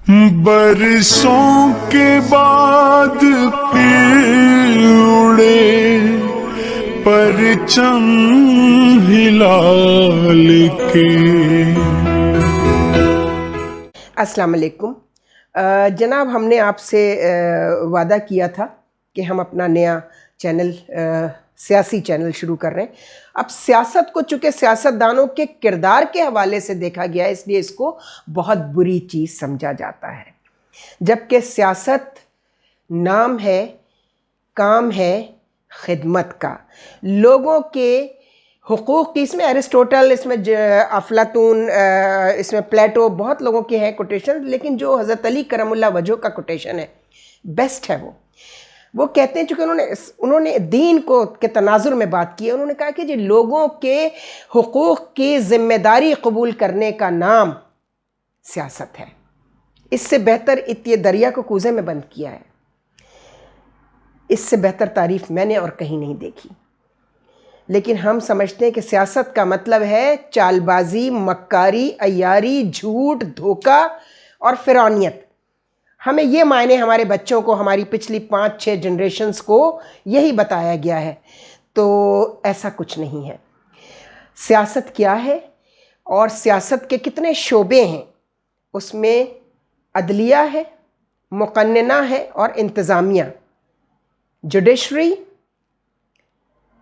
برسوں کے بعد پھر اڑے پرچم ہلال کے۔ السلام علیکم جناب، ہم نے آپ سے وعدہ کیا تھا کہ ہم اپنا نیا چینل سیاسی چینل شروع کر رہے ہیں۔ اب سیاست کو چونکہ سیاستدانوں کے کردار کے حوالے سے دیکھا گیا ہے، اس لیے اس کو بہت بری چیز سمجھا جاتا ہے، جبکہ سیاست نام ہے، کام ہے خدمت کا، لوگوں کے حقوق کی۔ اس میں ایرسٹوٹل، اس میں افلاطون، اس میں پلیٹو، بہت لوگوں کے ہیں کوٹیشن، لیکن جو حضرت علی کرم اللہ وجہہ کا کوٹیشن ہے بیسٹ ہے۔ وہ کہتے ہیں، چونکہ انہوں نے دین کو کے تناظر میں بات کی ہے، انہوں نے کہا کہ جی لوگوں کے حقوق کی ذمہ داری قبول کرنے کا نام سیاست ہے۔ اس سے بہتر یہ دریا کو کوزے میں بند کیا ہے، اس سے بہتر تعریف میں نے اور کہیں نہیں دیکھی۔ لیکن ہم سمجھتے ہیں کہ سیاست کا مطلب ہے چال بازی، مکاری، عیاری، جھوٹ، دھوکہ اور فرعونیت۔ ہمیں یہ معنی ہمارے بچوں کو، ہماری پچھلی 5-6 جنریشنز کو یہی بتایا گیا ہے، تو ایسا کچھ نہیں ہے۔ سیاست کیا ہے اور سیاست کے کتنے شعبے ہیں؟ اس میں عدلیہ ہے، مقننہ ہے اور انتظامیہ، جوڈیشری،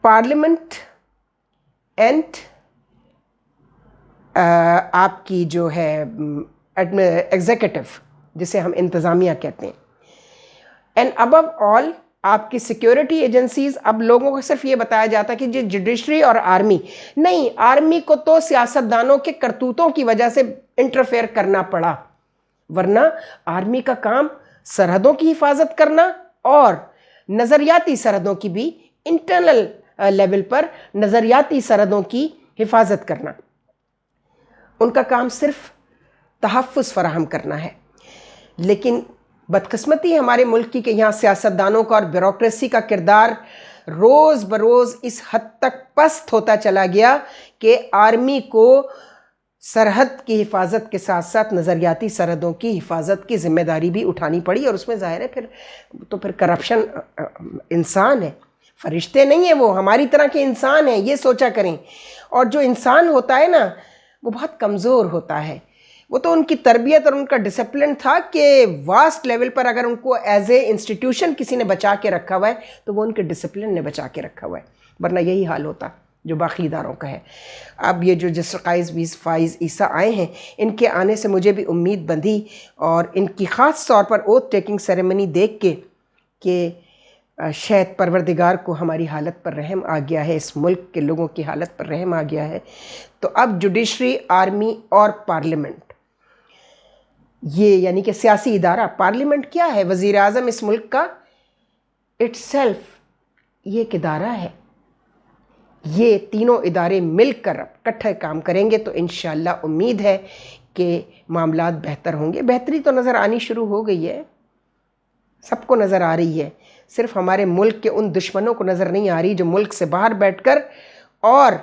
پارلیمنٹ اینڈ آپ کی جو ہے ایگزیکٹو، جسے ہم انتظامیہ کہتے ہیں، اینڈ ابو آل آپ کی سیکیورٹی ایجنسیز۔ اب لوگوں کو صرف یہ بتایا جاتا ہے کہ جی جوڈیشری اور آرمی، نہیں، آرمی کو تو سیاستدانوں کے کرتوتوں کی وجہ سے انٹرفیئر کرنا پڑا، ورنہ آرمی کا کام سرحدوں کی حفاظت کرنا اور نظریاتی سرحدوں کی بھی، انٹرنل لیول پر نظریاتی سرحدوں کی حفاظت کرنا۔ ان کا کام صرف تحفظ فراہم کرنا ہے۔ لیکن بدقسمتی ہمارے ملک کی کہ یہاں سیاستدانوں کا اور بیوروکریسی کا کردار روز بروز اس حد تک پست ہوتا چلا گیا کہ آرمی کو سرحد کی حفاظت کے ساتھ ساتھ نظریاتی سرحدوں کی حفاظت کی ذمہ داری بھی اٹھانی پڑی، اور اس میں ظاہر ہے پھر کرپشن۔ انسان ہے، فرشتے نہیں ہیں، وہ ہماری طرح کے انسان ہیں، یہ سوچا کریں۔ اور جو انسان ہوتا ہے نا، وہ بہت کمزور ہوتا ہے۔ وہ تو ان کی تربیت اور ان کا ڈسپلن تھا کہ واسٹ لیول پر اگر ان کو ایز اے انسٹیٹیوشن کسی نے بچا کے رکھا ہوا ہے تو وہ ان کے ڈسپلن نے بچا کے رکھا ہوا ہے، ورنہ یہی حال ہوتا جو باقی اداروں کا ہے۔ اب یہ جو جسٹر قائز فائز عیسیٰ آئے ہیں، ان کے آنے سے مجھے بھی امید بندھی، اور ان کی خاص طور پر اوتھ ٹیکنگ سیریمنی دیکھ کے کہ شاید پروردگار کو ہماری حالت پر رحم آ گیا ہے، اس ملک کے لوگوں کی حالت پر رحم آ گیا ہے۔ تو اب جوڈیشری، آرمی اور پارلیمنٹ، یہ یعنی کہ سیاسی ادارہ۔ پارلیمنٹ کیا ہے؟ وزیر اعظم اس ملک کا اٹ سیلف یہ ایک ادارہ ہے۔ یہ تینوں ادارے مل کر اکٹھے کام کریں گے تو انشاءاللہ امید ہے کہ معاملات بہتر ہوں گے۔ بہتری تو نظر آنی شروع ہو گئی ہے، سب کو نظر آ رہی ہے، صرف ہمارے ملک کے ان دشمنوں کو نظر نہیں آ رہی جو ملک سے باہر بیٹھ کر اور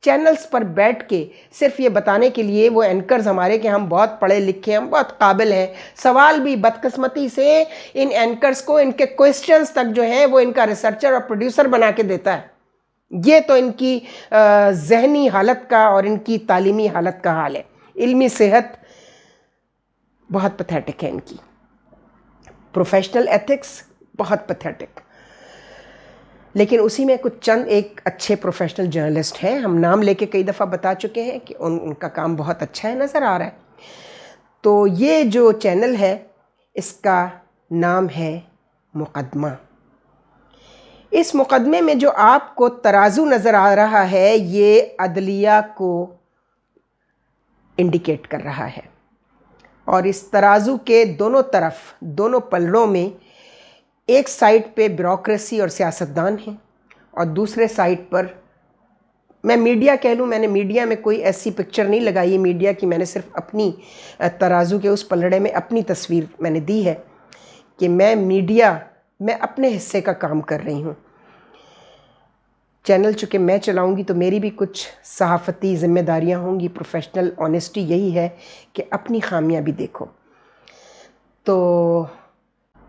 چینلز پر بیٹھ کے صرف یہ بتانے کے لیے، وہ اینکرز ہمارے کہ ہم بہت پڑھے لکھے ہیں، ہم بہت قابل ہیں۔ سوال بھی بدقسمتی سے ان اینکرز کو ان کے کوئسچنز تک جو ہیں وہ ان کا ریسرچر اور پروڈیوسر بنا کے دیتا ہے۔ یہ تو ان کی ذہنی حالت کا اور ان کی تعلیمی حالت کا حال ہے۔ علمی صحت بہت پتھیٹک ہے ان کی، پروفیشنل ایتھکس بہت پتھیٹک۔ لیکن اسی میں کچھ چند ایک اچھے پروفیشنل جرنلسٹ ہیں، ہم نام لے کے کئی دفعہ بتا چکے ہیں کہ ان کا کام بہت اچھا ہے، نظر آ رہا ہے۔ تو یہ جو چینل ہے اس کا نام ہے مقدمہ۔ اس مقدمے میں جو آپ کو ترازو نظر آ رہا ہے، یہ عدلیہ کو انڈیکیٹ کر رہا ہے، اور اس ترازو کے دونوں طرف، دونوں پلڑوں میں ایک سائڈ پہ بیوروکریسی اور سیاستدان ہیں، اور دوسرے سائڈ پر میں میڈیا کہہ لوں۔ میں نے میڈیا میں کوئی ایسی پکچر نہیں لگائی ہے میڈیا کی، میں نے صرف اپنی ترازو کے اس پلڑے میں اپنی تصویر میں نے دی ہے کہ میں اپنے حصے کا کام کر رہی ہوں۔ چینل چونکہ میں چلاؤں گی تو میری بھی کچھ صحافتی ذمہ داریاں ہوں گی، پروفیشنل آنیسٹی یہی ہے کہ اپنی خامیاں بھی دیکھو۔ تو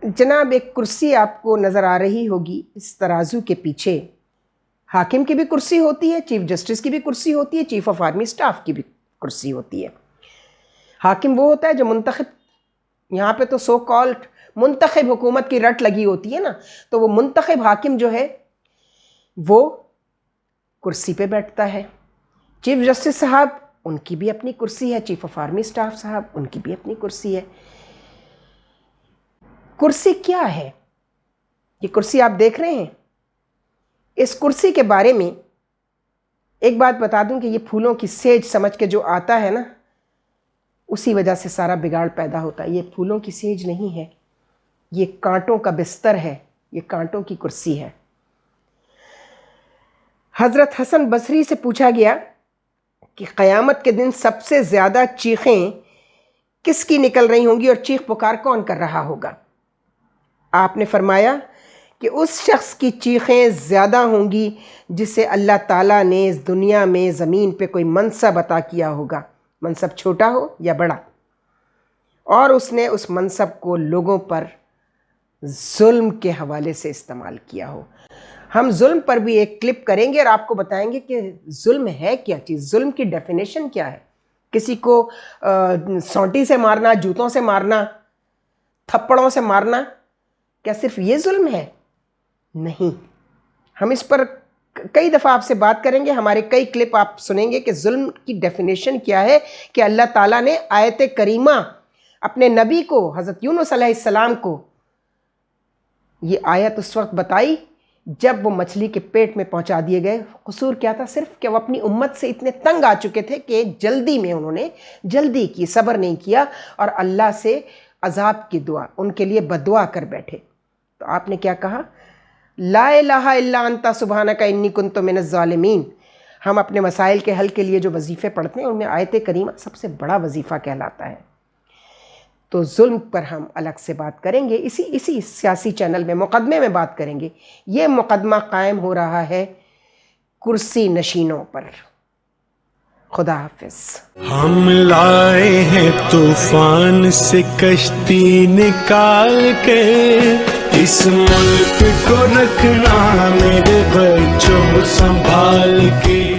جناب ایک کرسی آپ کو نظر آ رہی ہوگی، اس ترازو کے پیچھے حاکم کی بھی کرسی ہوتی ہے، چیف جسٹس کی بھی کرسی ہوتی ہے، چیف آف آرمی سٹاف کی بھی کرسی ہوتی ہے۔ حاکم وہ ہوتا ہے جو منتخب، یہاں پہ تو سو کالڈ منتخب حکومت کی رٹ لگی ہوتی ہے نا، تو وہ منتخب حاکم جو ہے وہ کرسی پہ بیٹھتا ہے۔ چیف جسٹس صاحب ان کی بھی اپنی کرسی ہے، چیف آف آرمی سٹاف صاحب ان کی بھی اپنی کرسی ہے۔ کرسی کیا ہے؟ یہ کرسی آپ دیکھ رہے ہیں، اس کرسی کے بارے میں ایک بات بتا دوں کہ یہ پھولوں کی سیج سمجھ کے جو آتا ہے نا، اسی وجہ سے سارا بگاڑ پیدا ہوتا ہے۔ یہ پھولوں کی سیج نہیں ہے، یہ کانٹوں کا بستر ہے، یہ کانٹوں کی کرسی ہے۔ حضرت حسن بصری سے پوچھا گیا کہ قیامت کے دن سب سے زیادہ چیخیں کس کی نکل رہی ہوں گی اور چیخ پکار کون کر رہا ہوگا؟ آپ نے فرمایا کہ اس شخص کی چیخیں زیادہ ہوں گی جسے اللہ تعالیٰ نے اس دنیا میں زمین پہ کوئی منصب عطا کیا ہوگا، منصب چھوٹا ہو یا بڑا، اور اس نے اس منصب کو لوگوں پر ظلم کے حوالے سے استعمال کیا ہو۔ ہم ظلم پر بھی ایک کلپ کریں گے اور آپ کو بتائیں گے کہ ظلم ہے کیا چیز، ظلم کی ڈیفینیشن کیا ہے۔ کسی کو سونٹی سے مارنا، جوتوں سے مارنا، تھپڑوں سے مارنا، کیا صرف یہ ظلم ہے؟ نہیں، ہم اس پر کئی دفعہ آپ سے بات کریں گے، ہمارے کئی کلپ آپ سنیں گے کہ ظلم کی ڈیفینیشن کیا ہے، کہ اللہ تعالیٰ نے آیت کریمہ اپنے نبی کو حضرت یونس علیہ السلام کو یہ آیت اس وقت بتائی جب وہ مچھلی کے پیٹ میں پہنچا دیے گئے۔ قصور کیا تھا؟ صرف کہ وہ اپنی امت سے اتنے تنگ آ چکے تھے کہ جلدی میں انہوں نے جلدی کی، صبر نہیں کیا اور اللہ سے عذاب کی دعا، ان کے لیے بدعا کر بیٹھے۔ تو آپ نے کیا کہا؟ لا الہ الا انت سبحانک انی کنت من الظالمین۔ ہم اپنے مسائل کے حل کے لیے جو وظیفے پڑھتے ہیں ان میں آیت کریمہ سب سے بڑا وظیفہ کہلاتا ہے۔ تو ظلم پر ہم الگ سے بات کریں گے، اسی سیاسی چینل میں مقدمے میں بات کریں گے۔ یہ مقدمہ قائم ہو رہا ہے کرسی نشینوں پر۔ خدا حافظ۔ ہم لائے ہیں طوفان سے کشتی نکال کے، اس ملک کو رکھنا میرے بچوں سنبھال کے۔